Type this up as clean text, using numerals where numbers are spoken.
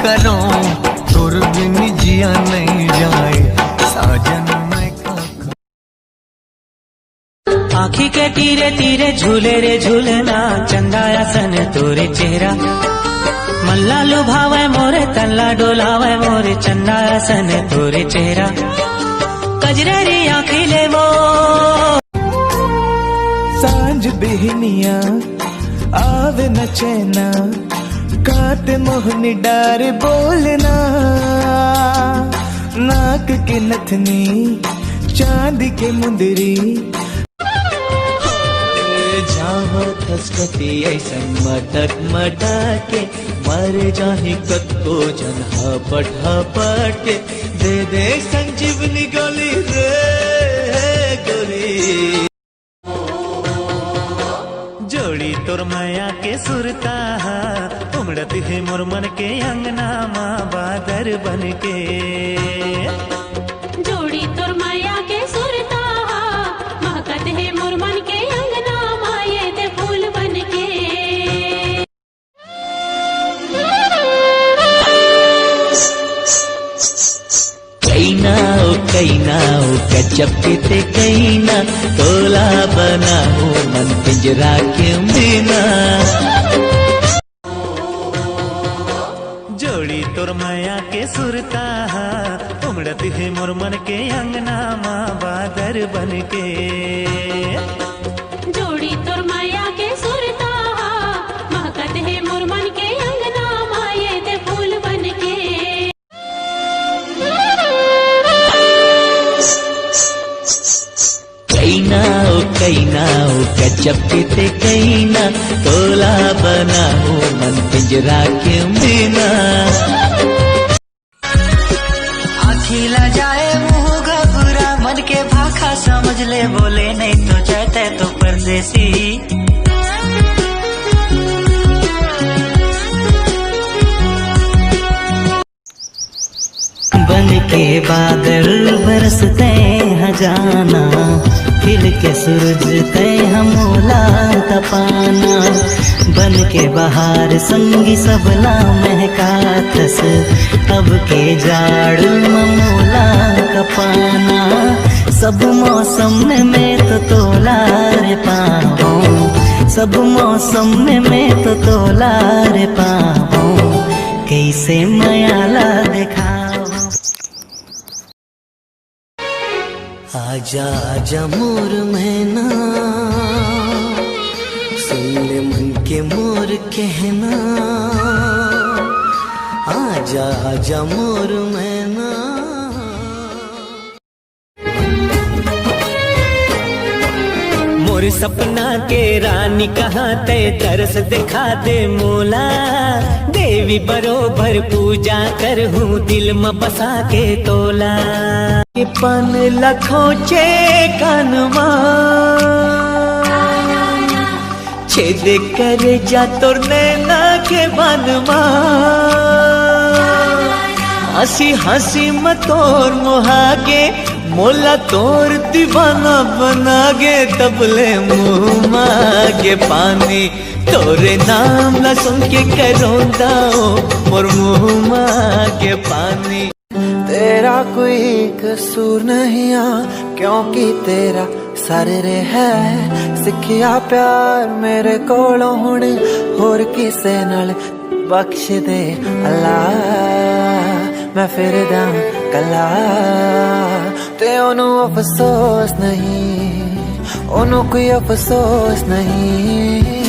करूं, तुर बिन जिया नहीं जाए साजन मैं आँखी के तीरे तीरे झूले रे झूलना, चंदाया सन तोरे चेहरा। मल्ला लुभावे मोरे तल्ला डोलावे मोरे, चंदाया सन तोरे चेहरा। कजरेरी आँखी ले वो सांझ बिहनिया आवे न चैना, काटे मोहनी डार बोलना। नाक के नथनी चांदी के मुंदरी, जाव खसकती ऐसन मटक मटक के, मर जाही कत्तो जन हपट हपट के। दे दे संजीवनी गोली रे गोली, जोड़ी तोर माया के सुरता, उमड़ती है मोर मन के अंगना माँ बादर बन के। जोड़ी तोर माया के सुरता, महकत है मोर मन के अंगना माये ते फूल बन के। कैना ओ गजब के कैना, तोला बनाओ मन पिंजरा के मीना। जोड़ी तोर माया के सुरता, उमड़ती है मोर मन के अंगना माँ बादर बन के। जोड़ी तोर माया के सुरता, महकत है मोर मन के अंगना माये ते फूल बन के। कैना ओ गजब के कैना, तोला बनाओ मन पिंजरा के मीना। आखिला जाए मुँह घबरा, मन के भाखा समझ ले, बोले नहीं तो चाहते तो परदेसी। बन के बादल बरसते हैं जाना, खिल के सूरज तय हमोला तपाना। बन के बहार संगी सबला महकातस, अब के जाड़ ममोला कपाना। सब मौसम में तो तोला रे पाओ, सब मौसम में तो तोला रे पाओ। कैसे मयाला दिखाओ, आजा आजा मोर मैना, सुन ले मन के मोर कहना। आजा आजा मोर मैना, मोर सपना के रानी कहाँ ते तरस दिखा दे मोला। देवी बरोबर पूजा कर हूँ दिल में बसा के तोला। पन लखोचे कानमा, छेद कर जा तोर नैना के बनमा। हंसी हंसी में तोर मोहागे, मोला तोर दीवाना बनागे। तबले मुँह मांगे पानी, तोरे नाम ला सुन के करोंदा मोर मुँह मांगे पानी। तेरा कोई कसूर नहीं आ, क्योंकि तेरा सारे है। सिखिया प्यार मेरे कोलों हुण, होर किसे नाल बख्श दे अल्लाह। मैं फिर दा कला ते ओनू अफसोस नहीं, ओनू कोई अफसोस नहीं।